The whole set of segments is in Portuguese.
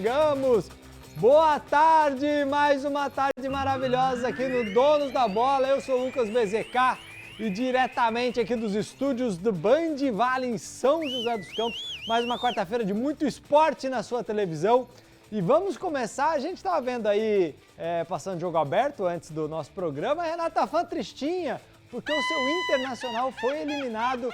chegamos! Boa tarde, mais uma tarde maravilhosa aqui no Donos da Bola. Eu sou o Lucas BZK e diretamente aqui dos estúdios do Band Vale em São José dos Campos, mais uma quarta-feira de muito esporte na sua televisão. E vamos começar, a gente estava vendo aí, passando jogo aberto antes do nosso programa, a Renata Fã tristinha, porque o seu Internacional foi eliminado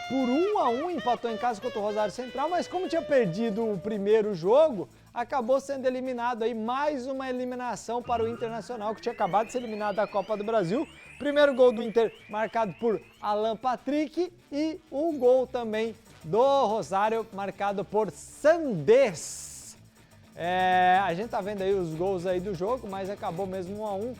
por 1-1, empatou em casa contra o Rosário Central, mas como tinha perdido o primeiro jogo, acabou sendo eliminado aí, mais uma eliminação para o Internacional, que tinha acabado de ser eliminado da Copa do Brasil. Primeiro gol do Inter marcado por Alan Patrick e o gol também do Rosário marcado por Sanders. A gente tá vendo aí os gols aí do jogo, mas acabou mesmo 1-1.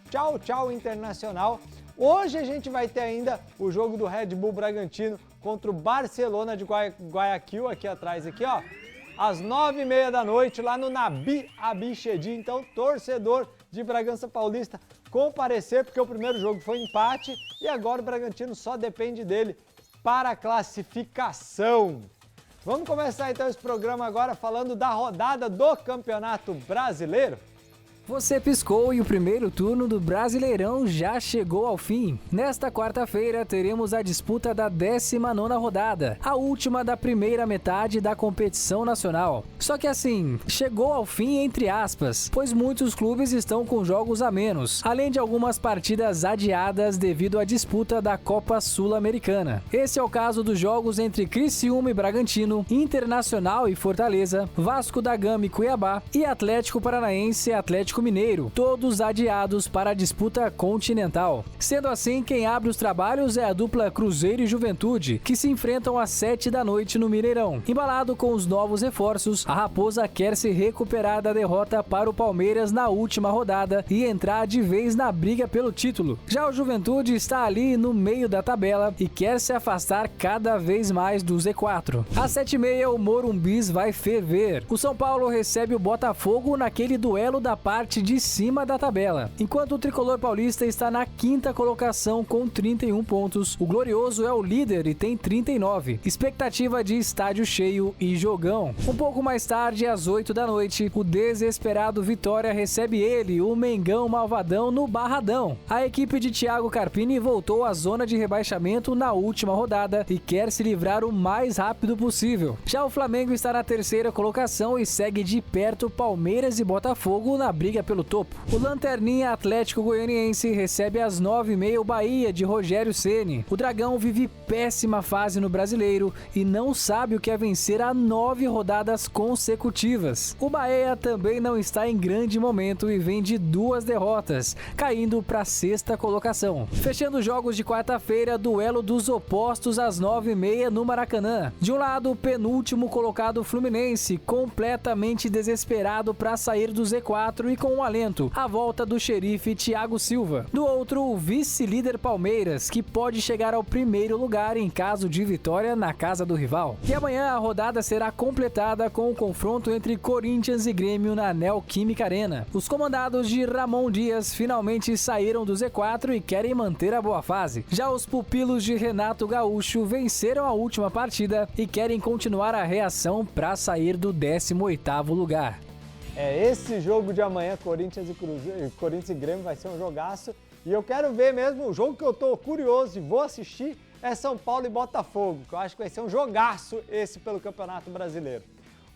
Tchau, tchau, Internacional. Hoje a gente vai ter ainda o jogo do Red Bull Bragantino contra o Barcelona de Guayaquil, aqui atrás, aqui ó, às 9h30 da noite, lá no Nabi Abichedi. Então, torcedor de Bragança Paulista, comparecer, porque o primeiro jogo foi empate e agora o Bragantino só depende dele para a classificação. Vamos começar então esse programa agora falando da rodada do Campeonato Brasileiro. Você piscou e o primeiro turno do Brasileirão já chegou ao fim. Nesta quarta-feira teremos a disputa da 19ª rodada, a última da primeira metade da competição nacional. Só que assim, chegou ao fim entre aspas, pois muitos clubes estão com jogos a menos, além de algumas partidas adiadas devido à disputa da Copa Sul-Americana. Esse é o caso dos jogos entre Criciúma e Bragantino, Internacional e Fortaleza, Vasco da Gama e Cuiabá e Atlético Paranaense e Atlético Mineiro, todos adiados para a disputa continental. Sendo assim, quem abre os trabalhos é a dupla Cruzeiro e Juventude, que se enfrentam às 7 da noite no Mineirão. Embalado com os novos reforços, a Raposa quer se recuperar da derrota para o Palmeiras na última rodada e entrar de vez na briga pelo título. Já o Juventude está ali no meio da tabela e quer se afastar cada vez mais do Z4. Às 7h30, o Morumbis vai ferver. O São Paulo recebe o Botafogo naquele duelo da parte de cima da tabela. Enquanto o tricolor paulista está na 5ª colocação com 31 pontos, o Glorioso é o líder e tem 39. Expectativa de estádio cheio e jogão. Um pouco mais tarde, às 8 da noite, o desesperado Vitória recebe ele, o Mengão Malvadão, no Barradão. A equipe de Thiago Carpini voltou à zona de rebaixamento na última rodada e quer se livrar o mais rápido possível. Já o Flamengo está na 3ª colocação e segue de perto Palmeiras e Botafogo na briga pelo topo. O Lanterninha Atlético Goianiense recebe às 9h30 o Bahia de Rogério Ceni. O Dragão vive péssima fase no Brasileiro e não sabe o que é vencer a 9 rodadas consecutivas. O Bahia também não está em grande momento e vem de 2 derrotas, caindo para a 6ª colocação. Fechando os jogos de quarta-feira, duelo dos opostos às 9h30 no Maracanã. De um lado, o penúltimo colocado Fluminense, completamente desesperado para sair do Z4 e com um alento, a volta do xerife Thiago Silva. Do outro, o vice-líder Palmeiras, que pode chegar ao primeiro lugar em caso de vitória na casa do rival. E amanhã a rodada será completada com o confronto entre Corinthians e Grêmio na Neoquímica Arena. Os comandados de Ramon Dias finalmente saíram do Z4 e querem manter a boa fase. Já os pupilos de Renato Gaúcho venceram a última partida e querem continuar a reação para sair do 18º lugar. Esse jogo de amanhã, Corinthians e Grêmio, vai ser um jogaço. E eu quero ver mesmo, o jogo que eu tô curioso e vou assistir é São Paulo e Botafogo, que eu acho que vai ser um jogaço esse pelo Campeonato Brasileiro.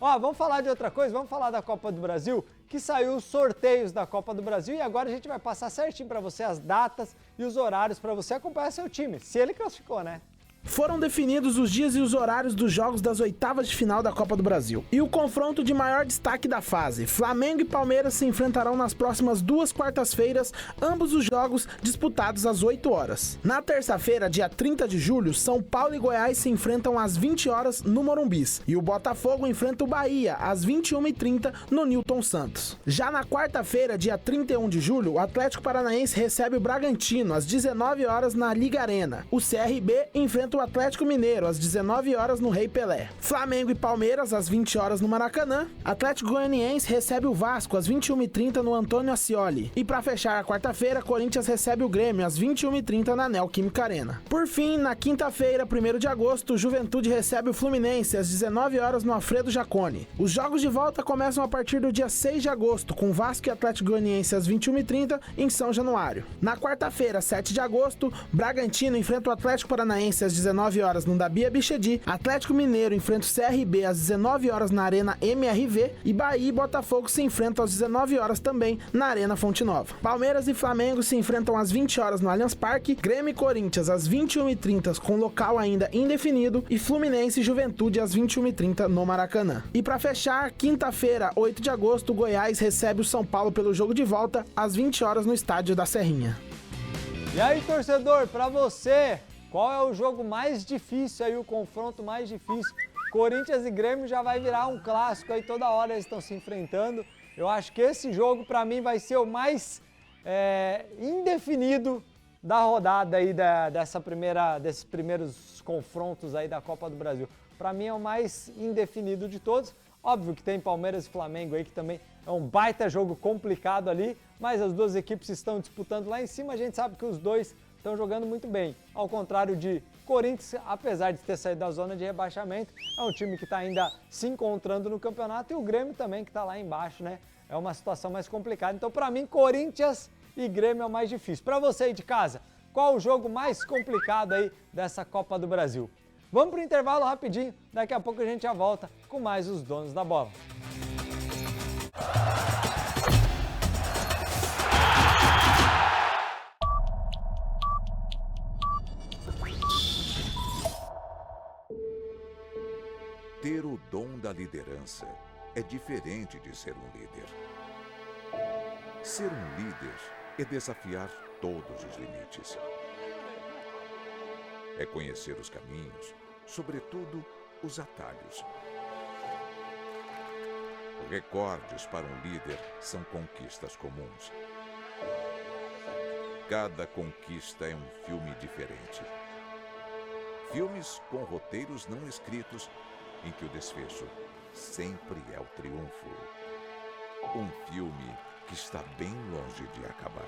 Vamos falar de outra coisa, vamos falar da Copa do Brasil, que saiu os sorteios da Copa do Brasil e agora a gente vai passar certinho para você as datas e os horários para você acompanhar seu time, se ele classificou, né? Foram definidos os dias e os horários dos jogos das oitavas de final da Copa do Brasil. E o confronto de maior destaque da fase. Flamengo e Palmeiras se enfrentarão nas próximas 2 quartas-feiras, ambos os jogos disputados às 8 horas. Na terça-feira, dia 30 de julho, São Paulo e Goiás se enfrentam às 20 horas no Morumbis. E o Botafogo enfrenta o Bahia às 21h30 no Newton Santos. Já na quarta-feira, dia 31 de julho, o Atlético Paranaense recebe o Bragantino às 19 horas na Liga Arena. O CRB enfrenta enfrenta o Atlético Mineiro às 19 horas no Rei Pelé. Flamengo e Palmeiras às 20 horas no Maracanã. Atlético Goianiense recebe o Vasco às 21h30 no Antônio Ascioli. E para fechar a quarta-feira, Corinthians recebe o Grêmio às 21h30 na Neoquímica Arena. Por fim, na quinta-feira, 1º de agosto, Juventude recebe o Fluminense às 19 horas no Alfredo Jaconi. Os jogos de volta começam a partir do dia 6 de agosto, com Vasco e Atlético Goianiense às 21h30 em São Januário. Na quarta-feira, 7 de agosto, Bragantino enfrenta o Atlético Paranaense às 19 horas no Dabia Bichedi, Atlético Mineiro enfrenta o CRB às 19 horas na Arena MRV e Bahia e Botafogo se enfrentam às 19 horas também na Arena Fonte Nova. Palmeiras e Flamengo se enfrentam às 20 horas no Allianz Parque, Grêmio e Corinthians às 21h30 com local ainda indefinido e Fluminense e Juventude às 21h30 no Maracanã. E para fechar, quinta-feira, 8 de agosto, Goiás recebe o São Paulo pelo jogo de volta às 20 horas no Estádio da Serrinha. E aí, torcedor, para você, qual é o jogo mais difícil aí, o confronto mais difícil? Corinthians e Grêmio já vai virar um clássico aí, toda hora eles estão se enfrentando. Eu acho que esse jogo, para mim, vai ser o mais indefinido da rodada aí, desses primeiros confrontos aí da Copa do Brasil. Para mim é o mais indefinido de todos. Óbvio que tem Palmeiras e Flamengo aí, que também é um baita jogo complicado ali, mas as duas equipes estão disputando lá em cima, a gente sabe que os dois estão jogando muito bem. Ao contrário de Corinthians, apesar de ter saído da zona de rebaixamento, é um time que está ainda se encontrando no campeonato, e o Grêmio também, que está lá embaixo, né? É uma situação mais complicada. Então, para mim, Corinthians e Grêmio é o mais difícil. Para você aí de casa, qual o jogo mais complicado aí dessa Copa do Brasil? Vamos para o intervalo rapidinho, daqui a pouco a gente já volta com mais os donos da bola. Ter o dom da liderança é diferente de ser um líder. Ser um líder é desafiar todos os limites. É conhecer os caminhos, sobretudo os atalhos. Recordes para um líder são conquistas comuns. Cada conquista é um filme diferente. Filmes com roteiros não escritos, em que o desfecho sempre é o triunfo. Um filme que está bem longe de acabar.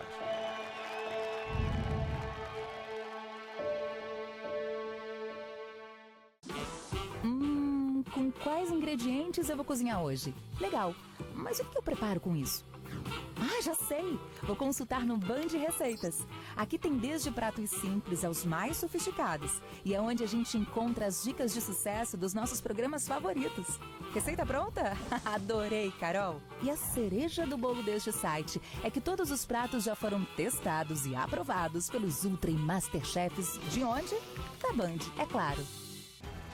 Com quais ingredientes eu vou cozinhar hoje? Legal, mas o que eu preparo com isso? Ah, já sei! Vou consultar no Band Receitas. Aqui tem desde pratos simples aos mais sofisticados. E é onde a gente encontra as dicas de sucesso dos nossos programas favoritos. Receita pronta? Adorei, Carol! E a cereja do bolo deste site é que todos os pratos já foram testados e aprovados pelos Ultra e Masterchefs de onde? Da Band, é claro.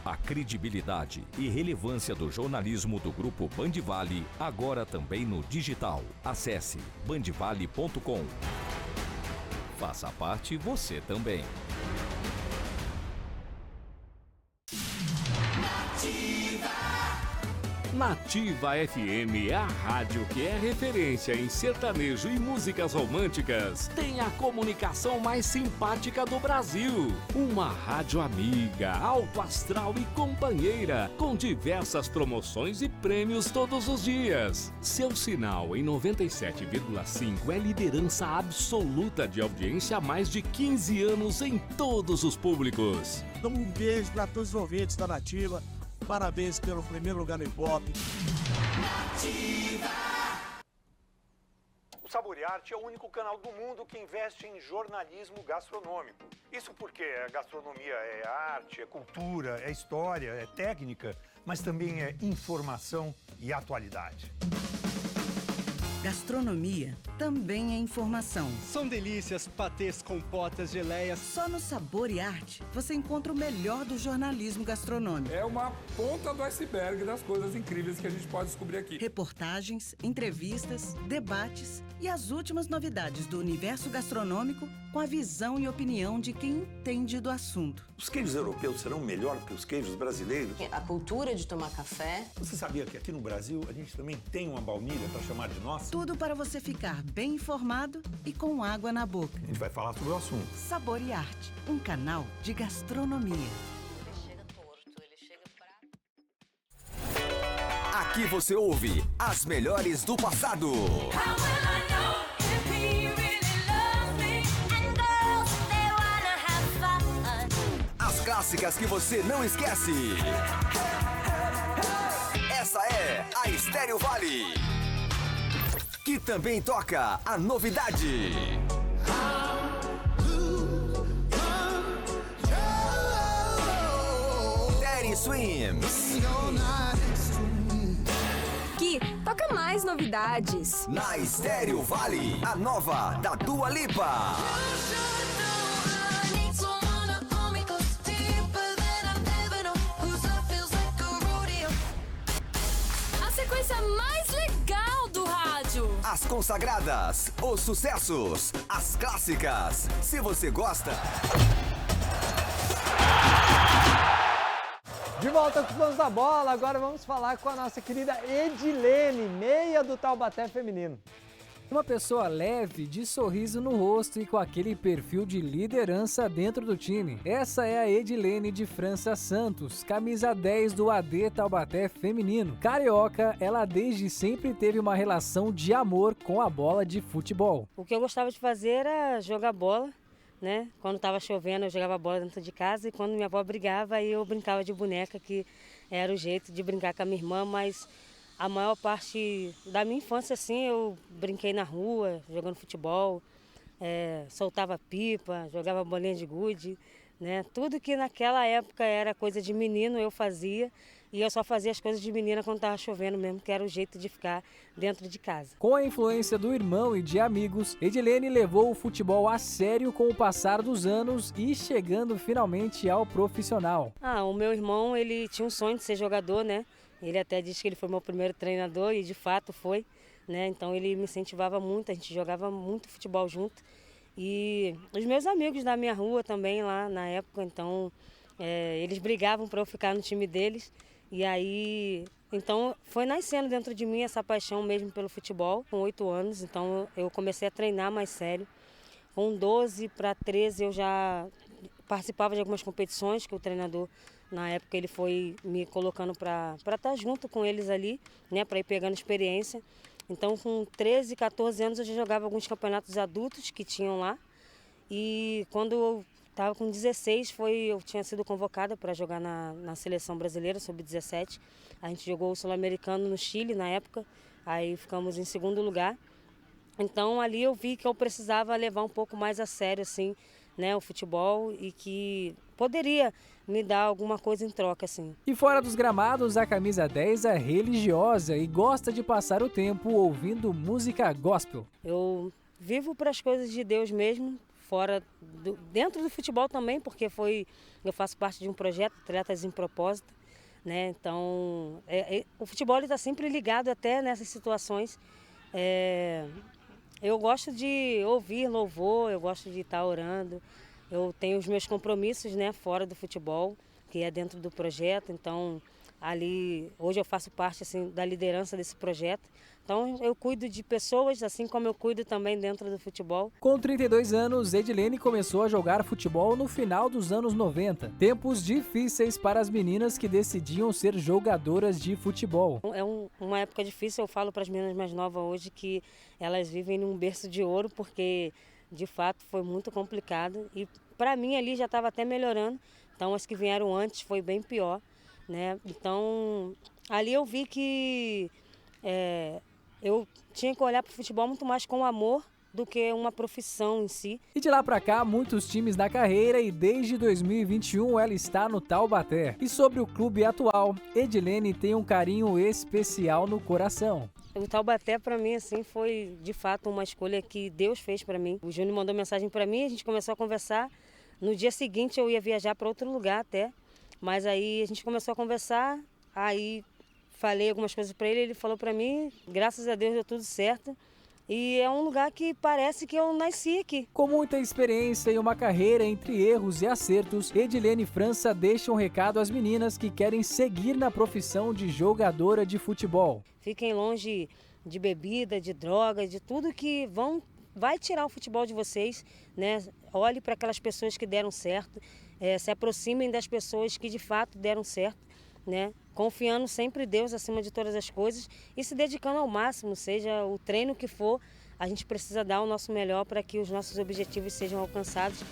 A credibilidade e relevância do jornalismo do Grupo Bandivale, agora também no digital. Acesse bandivale.com. Faça parte você também. Nativa FM é a rádio que é referência em sertanejo e músicas românticas. Tem a comunicação mais simpática do Brasil. Uma rádio amiga, alto astral e companheira, com diversas promoções e prêmios todos os dias. Seu sinal em 97,5 é liderança absoluta de audiência há mais de 15 anos em todos os públicos. Dá um beijo para todos os ouvintes da Nativa. Parabéns pelo primeiro lugar no Ibope. O Saborearte é o único canal do mundo que investe em jornalismo gastronômico. Isso porque a gastronomia é arte, é cultura, é história, é técnica, mas também é informação e atualidade. Gastronomia também é informação. São delícias, patês, compotas, geleias. Só no Sabor e Arte você encontra o melhor do jornalismo gastronômico. É uma ponta do iceberg das coisas incríveis que a gente pode descobrir aqui. Reportagens, entrevistas, debates e as últimas novidades do universo gastronômico com a visão e opinião de quem entende do assunto. Os queijos europeus serão melhor que os queijos brasileiros? A cultura de tomar café. Você sabia que aqui no Brasil a gente também tem uma baunilha para chamar de nossa? Tudo para você ficar bem informado e com água na boca. A gente vai falar sobre o assunto. Sabor e Arte, um canal de gastronomia. Aqui você ouve as melhores do passado. As clássicas que você não esquece. Essa é a Estéreo Vale, que também toca a novidade. Teddy Swims. Gui, toca mais novidades. Na Estéreo Vale, a nova da Dua Lipa. A sequência mais legal do rádio. As consagradas, os sucessos, as clássicas. Se você gosta... De volta com os donos da bola, agora vamos falar com a nossa querida Edilene, meia do Taubaté feminino. Uma pessoa leve, de sorriso no rosto e com aquele perfil de liderança dentro do time. Essa é a Edilene de França Santos, camisa 10 do AD Taubaté feminino. Carioca, ela desde sempre teve uma relação de amor com a bola de futebol. O que eu gostava de fazer era jogar bola, né? Quando estava chovendo eu jogava bola dentro de casa e quando minha avó brigava aí eu brincava de boneca, que era o jeito de brincar com a minha irmã, mas a maior parte da minha infância, assim, eu brinquei na rua, jogando futebol, soltava pipa, jogava bolinha de gude, né? Tudo que naquela época era coisa de menino eu fazia, e eu só fazia as coisas de menina quando estava chovendo mesmo, que era o jeito de ficar dentro de casa. Com a influência do irmão e de amigos, Edilene levou o futebol a sério com o passar dos anos e chegando finalmente ao profissional. O meu irmão, ele tinha um sonho de ser jogador, né? Ele até disse que ele foi meu primeiro treinador e de fato foi, né? Então ele me incentivava muito, a gente jogava muito futebol junto. E os meus amigos da minha rua também lá na época, então eles brigavam para eu ficar no time deles. E aí, então foi nascendo dentro de mim essa paixão mesmo pelo futebol, com 8 anos. Então eu comecei a treinar mais sério. Com 12 para 13 eu já participava de algumas competições que o treinador, na época, ele foi me colocando para estar junto com eles ali, né, para ir pegando experiência. Então com 13, 14 anos eu já jogava alguns campeonatos adultos que tinham lá. E quando eu estava com 16, eu tinha sido convocada para jogar na seleção brasileira, sub-17. A gente jogou o Sul-Americano no Chile na época, aí ficamos em segundo lugar. Então ali eu vi que eu precisava levar um pouco mais a sério assim, né, o futebol e que poderia me dar alguma coisa em troca, assim. E fora dos gramados, a camisa 10 é religiosa e gosta de passar o tempo ouvindo música gospel. Eu vivo para as coisas de Deus mesmo, dentro do futebol também, porque eu faço parte de um projeto, Atletas em Propósito, né? Então, o futebol está sempre ligado até nessas situações. Eu gosto de ouvir louvor, eu gosto de estar orando. Eu tenho os meus compromissos, né, fora do futebol, que é dentro do projeto. Então, ali, hoje eu faço parte assim, da liderança desse projeto. Então, eu cuido de pessoas, assim como eu cuido também dentro do futebol. Com 32 anos, Edilene começou a jogar futebol no final dos anos 90. Tempos difíceis para as meninas que decidiam ser jogadoras de futebol. É uma época difícil, eu falo para as meninas mais novas hoje que elas vivem num berço de ouro, porque de fato foi muito complicado. E para mim ali já estava até melhorando, então as que vieram antes foi bem pior, né? Então ali eu vi que eu tinha que olhar para o futebol muito mais com amor do que uma profissão em si. E de lá para cá, muitos times na carreira e desde 2021 ela está no Taubaté. E sobre o clube atual, Edilene tem um carinho especial no coração. O Taubaté para mim assim foi de fato uma escolha que Deus fez para mim. O Júnior mandou mensagem para mim, a gente começou a conversar. No dia seguinte eu ia viajar para outro lugar até, mas aí a gente começou a conversar, aí falei algumas coisas para ele, ele falou para mim, graças a Deus deu tudo certo. E é um lugar que parece que eu nasci aqui. Com muita experiência e uma carreira entre erros e acertos, Edilene França deixa um recado às meninas que querem seguir na profissão de jogadora de futebol. Fiquem longe de bebida, de droga, de tudo que vai tirar o futebol de vocês, né? Olhe para aquelas pessoas que deram certo, se aproximem das pessoas que de fato deram certo, né? Confiando sempre em Deus acima de todas as coisas e se dedicando ao máximo, seja o treino que for, a gente precisa dar o nosso melhor para que os nossos objetivos sejam alcançados.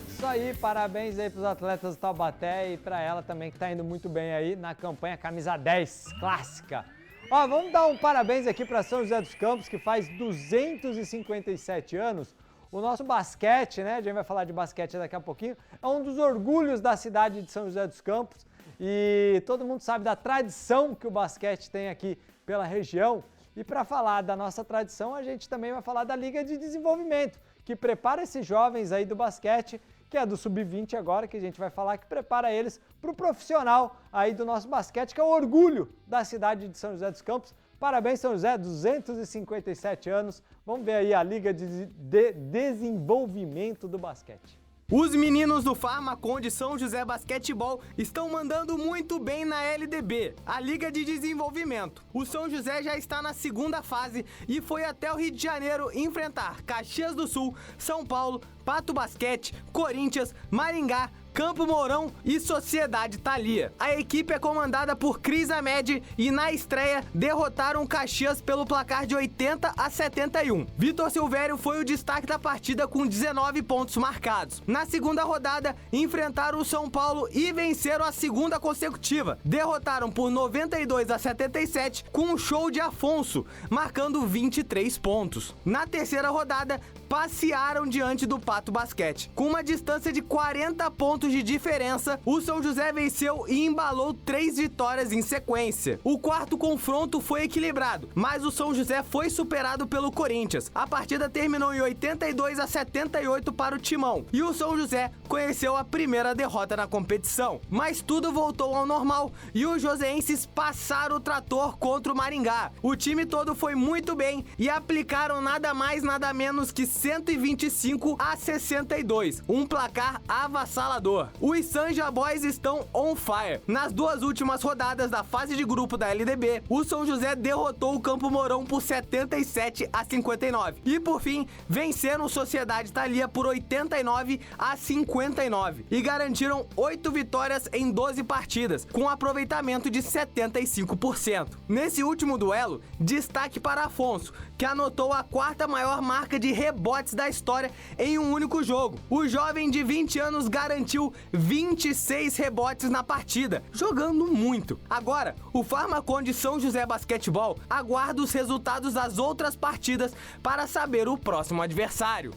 Isso aí, parabéns aí para os atletas do Taubaté e para ela também que está indo muito bem aí na campanha Camisa 10 Clássica. Ó, vamos dar um parabéns aqui para São José dos Campos, que faz 257 anos. O nosso basquete, né, a gente vai falar de basquete daqui a pouquinho, é um dos orgulhos da cidade de São José dos Campos e todo mundo sabe da tradição que o basquete tem aqui pela região. E para falar da nossa tradição, a gente também vai falar da Liga de Desenvolvimento, que prepara esses jovens aí do basquete, que é do Sub-20 agora, que a gente vai falar, que prepara eles para o profissional aí do nosso basquete, que é o orgulho da cidade de São José dos Campos. Parabéns, São José, 257 anos. Vamos ver aí a Liga de Desenvolvimento do Basquete. Os meninos do Farmacon de São José Basquetebol estão mandando muito bem na LDB, a Liga de Desenvolvimento. O São José já está na segunda fase e foi até o Rio de Janeiro enfrentar Caxias do Sul, São Paulo, Pato Basquete, Corinthians, Maringá, Campo Mourão e Sociedade Thalia. A equipe é comandada por Cris Amed e na estreia derrotaram Caxias pelo placar de 80-71. Vitor Silvério foi o destaque da partida com 19 pontos marcados. Na segunda rodada, enfrentaram o São Paulo e venceram a segunda consecutiva. Derrotaram por 92-77 com um show de Afonso, marcando 23 pontos. Na terceira rodada, passearam diante do Pato Basquete. Com uma distância de 40 pontos de diferença, o São José venceu e embalou 3 vitórias em sequência. O quarto confronto foi equilibrado, mas o São José foi superado pelo Corinthians. A partida terminou em 82-78 para o Timão, e o São José conheceu a primeira derrota na competição. Mas tudo voltou ao normal, e os joseenses passaram o trator contra o Maringá. O time todo foi muito bem e aplicaram nada mais nada menos que 125-62, um placar avassalador. Os Sanja Boys estão on fire. Nas duas últimas rodadas da fase de grupo da LDB, o São José derrotou o Campo Mourão por 77-59. E por fim, venceram Sociedade Thalia por 89-59 e garantiram 8 vitórias em 12 partidas, com aproveitamento de 75%. Nesse último duelo, destaque para Afonso, que anotou a quarta maior marca de rebotes da história em um único jogo. O jovem de 20 anos garantiu 26 rebotes na partida, jogando muito. Agora, o Farmacon de São José Basquetebol aguarda os resultados das outras partidas para saber o próximo adversário.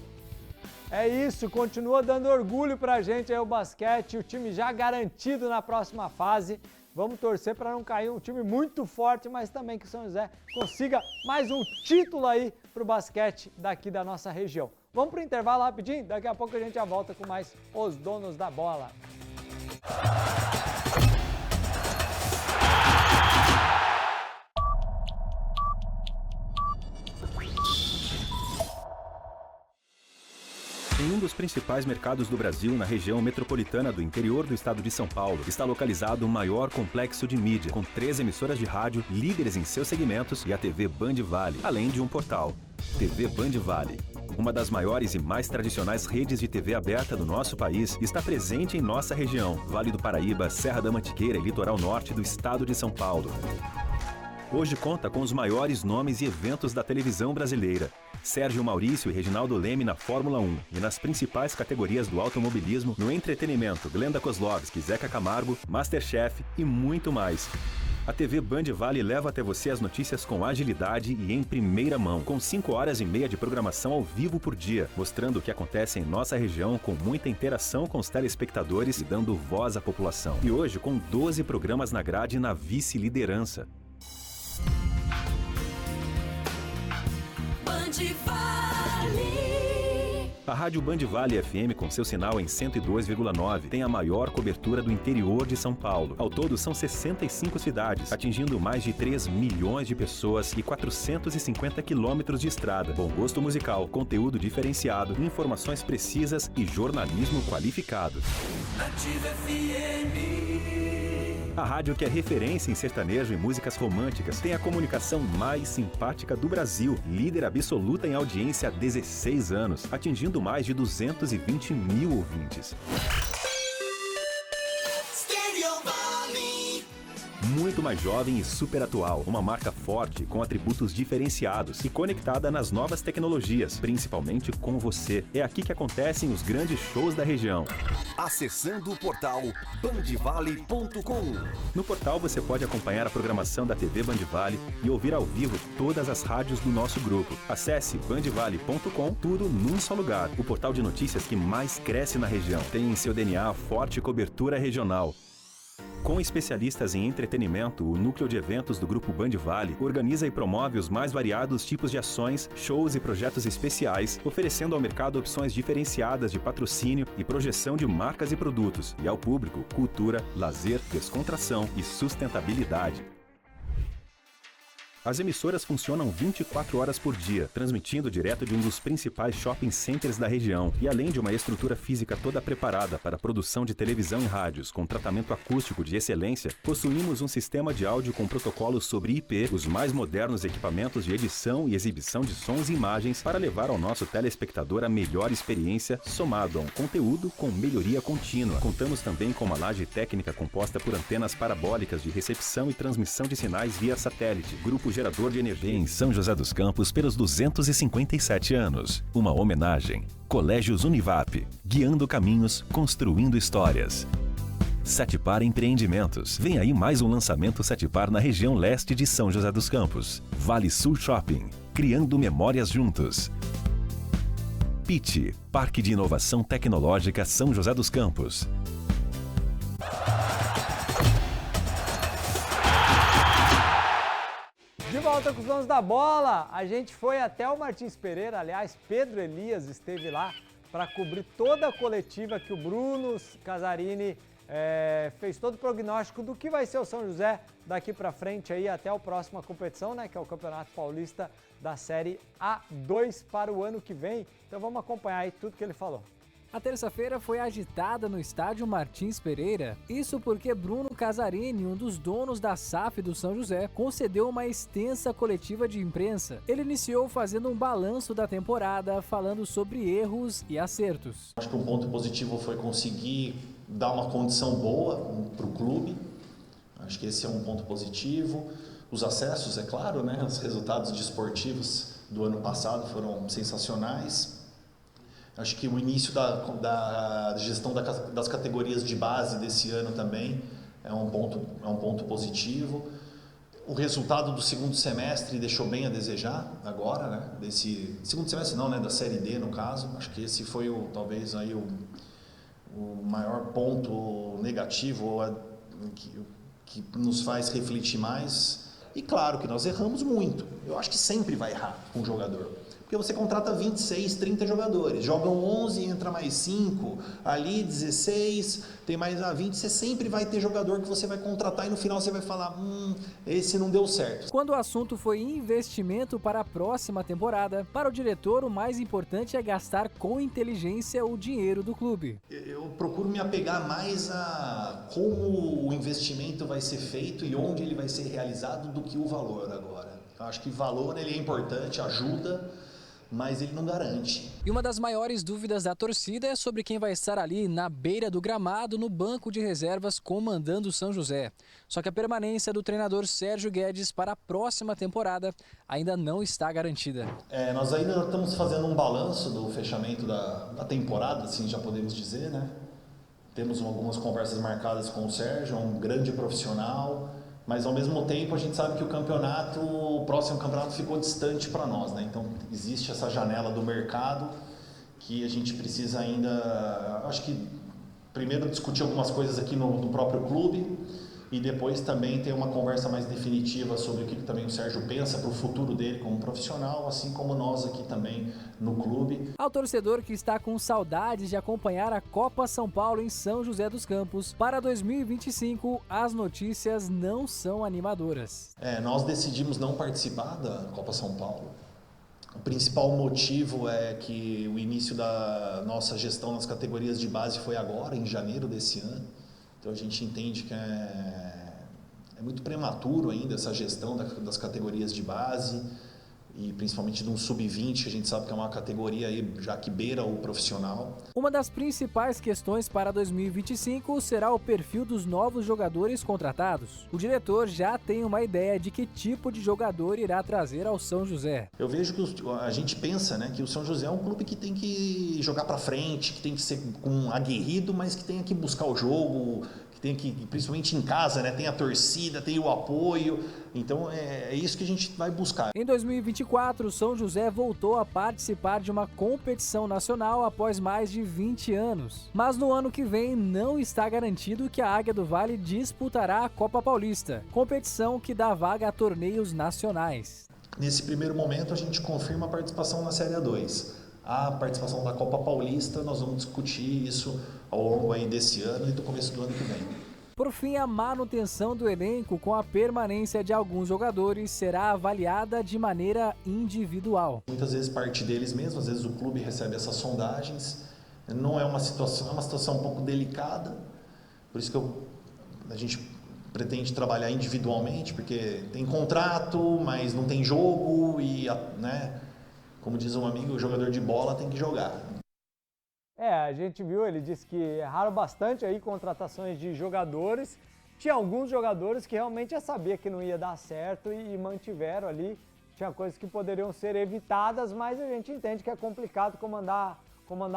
É isso, continua dando orgulho pra gente aí o basquete, o time já garantido na próxima fase. Vamos torcer para não cair um time muito forte, mas também que o São José consiga mais um título aí pro basquete daqui da nossa região. Vamos pro intervalo rapidinho? Daqui a pouco a gente já volta com mais Os Donos da Bola. Em um dos principais mercados do Brasil, na região metropolitana do interior do estado de São Paulo, está localizado o maior complexo de mídia, com 3 emissoras de rádio, líderes em seus segmentos, e a TV Band Vale, além de um portal. TV Band Vale, uma das maiores e mais tradicionais redes de TV aberta do nosso país, está presente em nossa região, Vale do Paraíba, Serra da Mantiqueira e litoral norte do estado de São Paulo. Hoje conta com os maiores nomes e eventos da televisão brasileira. Sérgio Maurício e Reginaldo Leme na Fórmula 1 e nas principais categorias do automobilismo, no entretenimento, Glenda Kozlovski, Zeca Camargo, Masterchef e muito mais. A TV Band Vale leva até você as notícias com agilidade e em primeira mão, com 5 horas e meia de programação ao vivo por dia, mostrando o que acontece em nossa região com muita interação com os telespectadores e dando voz à população. E hoje com 12 programas na grade na vice-liderança. A Rádio Band Vale FM, com seu sinal em 102,9, tem a maior cobertura do interior de São Paulo. Ao todo, são 65 cidades, atingindo mais de 3 milhões de pessoas e 450 quilômetros de estrada. Bom gosto musical, conteúdo diferenciado, informações precisas e jornalismo qualificado. Nativa FM. A rádio que é referência em sertanejo e músicas românticas tem a comunicação mais simpática do Brasil, líder absoluta em audiência há 16 anos, atingindo mais de 220 mil ouvintes. Muito mais jovem e super atual, uma marca forte com atributos diferenciados e conectada nas novas tecnologias, principalmente com você. É aqui que acontecem os grandes shows da região. Acessando o portal bandvale.com. No portal você pode acompanhar a programação da TV Bandivale e ouvir ao vivo todas as rádios do nosso grupo. Acesse bandvale.com, tudo num só lugar. O portal de notícias que mais cresce na região. Tem em seu DNA forte cobertura regional. Com especialistas em entretenimento, o núcleo de eventos do Grupo Bandivale organiza e promove os mais variados tipos de ações, shows e projetos especiais, oferecendo ao mercado opções diferenciadas de patrocínio e projeção de marcas e produtos, e ao público, cultura, lazer, descontração e sustentabilidade. As emissoras funcionam 24 horas por dia, transmitindo direto de um dos principais shopping centers da região. E além de uma estrutura física toda preparada para a produção de televisão e rádios com tratamento acústico de excelência, possuímos um sistema de áudio com protocolos sobre IP, os mais modernos equipamentos de edição e exibição de sons e imagens para levar ao nosso telespectador a melhor experiência, somado a um conteúdo com melhoria contínua. Contamos também com uma laje técnica composta por antenas parabólicas de recepção e transmissão de sinais via satélite. Grupo Gerador de Energia em São José dos Campos pelos 257 anos. Uma homenagem. Colégios Univap. Guiando caminhos, construindo histórias. Setipar Empreendimentos. Vem aí mais um lançamento Setipar na região leste de São José dos Campos. Vale Sul Shopping. Criando memórias juntos. PIT. Parque de Inovação Tecnológica São José dos Campos. De volta com os donos da bola, a gente foi até o Martins Pereira, aliás, Pedro Elias esteve lá para cobrir toda a coletiva que o Bruno Casarini fez todo o prognóstico do que vai ser o São José daqui para frente aí até a próxima competição, né, que é o Campeonato Paulista da Série A2 para o ano que vem. Então vamos acompanhar aí tudo que ele falou. A terça-feira foi agitada no estádio Martins Pereira. Isso porque Bruno Casarini, um dos donos da SAF do São José, concedeu uma extensa coletiva de imprensa. Ele iniciou fazendo um balanço da temporada, falando sobre erros e acertos. Acho que um ponto positivo foi conseguir dar uma condição boa para o clube. Acho que esse é um ponto positivo. Os acessos, é claro, né? Os resultados desportivos do ano passado foram sensacionais. Acho que o início da gestão das categorias de base desse ano também é um ponto positivo. O resultado do segundo semestre deixou bem a desejar agora, né? Desse segundo semestre não, né? Da Série D no caso. Acho que esse foi talvez aí o maior ponto negativo que nos faz refletir mais. E claro que nós erramos muito. Eu acho que sempre vai errar com um jogador. Porque você contrata 26, 30 jogadores, jogam 11, entra mais 5, ali 16, tem mais 20, você sempre vai ter jogador que você vai contratar e no final você vai falar, esse não deu certo. Quando o assunto foi investimento para a próxima temporada, para o diretor o mais importante é gastar com inteligência o dinheiro do clube. Eu procuro me apegar mais a como o investimento vai ser feito e onde ele vai ser realizado do que o valor agora. Eu acho que o valor ele é importante, ajuda, mas ele não garante. E uma das maiores dúvidas da torcida é sobre quem vai estar ali na beira do gramado, no banco de reservas, comandando o São José. Só que a permanência do treinador Sérgio Guedes para a próxima temporada ainda não está garantida. Nós ainda estamos fazendo um balanço do fechamento da temporada, assim já podemos dizer, né? Temos algumas conversas marcadas com o Sérgio, um grande profissional, mas ao mesmo tempo a gente sabe que o próximo campeonato ficou distante para nós, né? Então existe essa janela do mercado que a gente precisa ainda, acho que primeiro discutir algumas coisas aqui no próprio clube e depois também ter uma conversa mais definitiva sobre o que também o Sérgio pensa para o futuro dele como profissional, assim como nós aqui também no clube. Ao torcedor que está com saudades de acompanhar a Copa São Paulo em São José dos Campos, para 2025 as notícias não são animadoras. Nós decidimos não participar da Copa São Paulo. O principal motivo é que o início da nossa gestão nas categorias de base foi agora, em janeiro desse ano. Então a gente entende que é É muito prematuro ainda essa gestão das categorias de base e principalmente de um sub-20, que a gente sabe que é uma categoria aí já que beira o profissional. Uma das principais questões para 2025 será o perfil dos novos jogadores contratados. O diretor já tem uma ideia de que tipo de jogador irá trazer ao São José. Eu vejo que a gente pensa, né, que o São José é um clube que tem que jogar para frente, que tem que ser aguerrido, mas que tem que buscar o jogo, que tem que, principalmente em casa, né, tem a torcida, tem o apoio. Então é isso que a gente vai buscar. Em 2024, o São José voltou a participar de uma competição nacional após mais de 20 anos. Mas no ano que vem não está garantido que a Águia do Vale disputará a Copa Paulista, competição que dá vaga a torneios nacionais. Nesse primeiro momento a gente confirma a participação na Série A2. A participação da Copa Paulista, nós vamos discutir isso ao longo aí desse ano e do começo do ano que vem. Por fim, a manutenção do elenco com a permanência de alguns jogadores será avaliada de maneira individual. Muitas vezes parte deles mesmo, às vezes o clube recebe essas sondagens. Não é uma situação, é uma situação um pouco delicada. Por isso que a gente pretende trabalhar individualmente, porque tem contrato, mas não tem jogo e, né, como diz um amigo, o jogador de bola tem que jogar. A gente viu, ele disse que erraram bastante aí contratações de jogadores. Tinha alguns jogadores que realmente já sabia que não ia dar certo e mantiveram ali. Tinha coisas que poderiam ser evitadas, mas a gente entende que é complicado comandar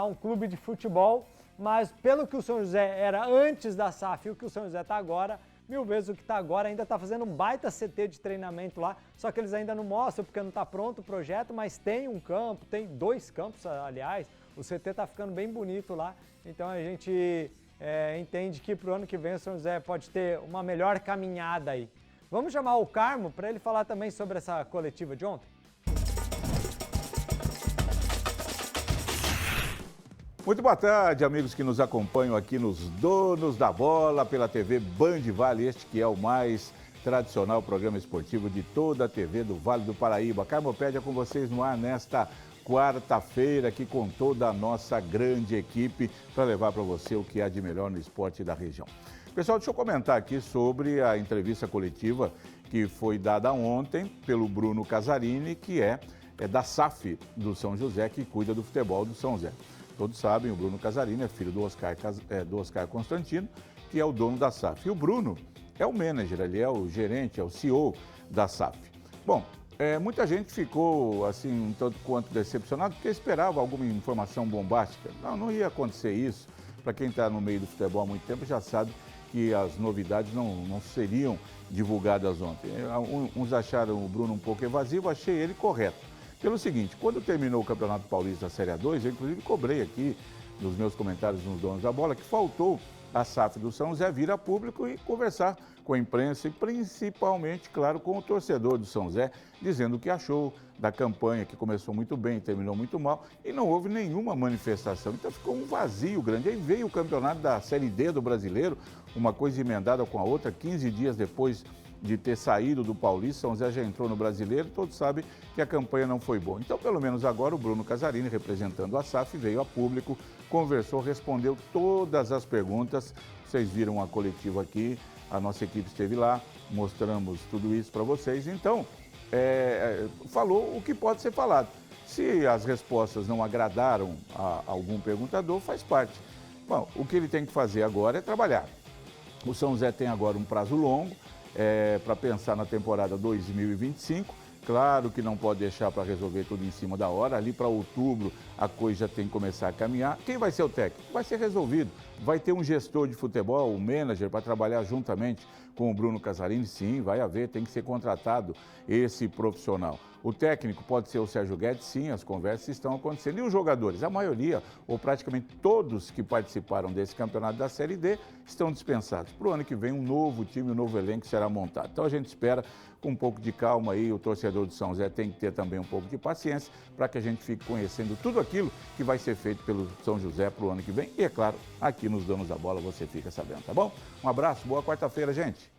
um clube de futebol. Mas pelo que o São José era antes da SAF e o que o São José está agora, 1000 vezes o que está agora, ainda está fazendo um baita CT de treinamento lá, só que eles ainda não mostram porque não está pronto o projeto, mas tem um campo, tem 2 campos, aliás, o CT está ficando bem bonito lá, então a gente entende que para o ano que vem o São José pode ter uma melhor caminhada aí. Vamos chamar o Carmo para ele falar também sobre essa coletiva de ontem? Muito boa tarde, amigos que nos acompanham aqui nos Donos da Bola pela TV Band Vale, este que é o mais tradicional programa esportivo de toda a TV do Vale do Paraíba. Carmopédia com vocês no ar nesta quarta-feira, aqui com toda a nossa grande equipe para levar para você o que há de melhor no esporte da região. Pessoal, deixa eu comentar aqui sobre a entrevista coletiva que foi dada ontem pelo Bruno Casarini, que é da SAF do São José, que cuida do futebol do São José. Todos sabem, o Bruno Casarini é filho do Oscar Constantino, que é o dono da SAF. E o Bruno é o manager, ele é o gerente, é o CEO da SAF. Bom, muita gente ficou assim um tanto quanto decepcionado porque esperava alguma informação bombástica. Não ia acontecer isso. Para quem está no meio do futebol há muito tempo já sabe que as novidades não seriam divulgadas ontem. Uns acharam o Bruno um pouco evasivo, achei ele correto. Pelo seguinte, quando terminou o Campeonato Paulista da Série A2, eu inclusive cobrei aqui nos meus comentários nos Donos da Bola que faltou a SAF do São José vir a público e conversar com a imprensa e principalmente, claro, com o torcedor do São José, dizendo o que achou da campanha, que começou muito bem e terminou muito mal, e não houve nenhuma manifestação. Então ficou um vazio grande. Aí veio o campeonato da Série D do Brasileiro, uma coisa emendada com a outra, 15 dias depois de ter saído do Paulista, São José já entrou no Brasileiro, todos sabem que a campanha não foi boa. Então, pelo menos agora, o Bruno Casarini, representando a SAF, veio a público, conversou, respondeu todas as perguntas. Vocês viram a coletiva aqui, a nossa equipe esteve lá, mostramos tudo isso para vocês. Então, falou o que pode ser falado. Se as respostas não agradaram a algum perguntador, faz parte. Bom, o que ele tem que fazer agora é trabalhar. O São José tem agora um prazo longo, para pensar na temporada 2025. Claro que não pode deixar para resolver tudo em cima da hora. Ali para outubro a coisa já tem que começar a caminhar. Quem vai ser o técnico? Vai ser resolvido. Vai ter um gestor de futebol, um manager, para trabalhar juntamente com o Bruno Casarini? Sim, vai haver, tem que ser contratado esse profissional. O técnico pode ser o Sérgio Guedes? Sim, as conversas estão acontecendo. E os jogadores? A maioria, ou praticamente todos que participaram desse campeonato da Série D, estão dispensados. Para o ano que vem, um novo time, um novo elenco será montado. Então a gente espera com um pouco de calma aí. O torcedor do São José tem que ter também um pouco de paciência para que a gente fique conhecendo tudo aquilo que vai ser feito pelo São José para o ano que vem. E é claro, aqui nos Donos da Bola você fica sabendo, tá bom? Um abraço, boa quarta-feira, gente.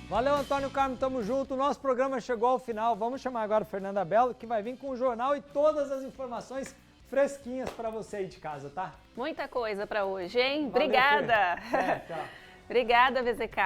Valeu, Antônio Carmo, tamo junto. O nosso programa chegou ao final. Vamos chamar agora o Fernanda Belo, que vai vir com o jornal e todas as informações fresquinhas para você aí de casa, tá? Muita coisa para hoje, hein? Valeu, Obrigada. Tchau. Obrigada, VZK.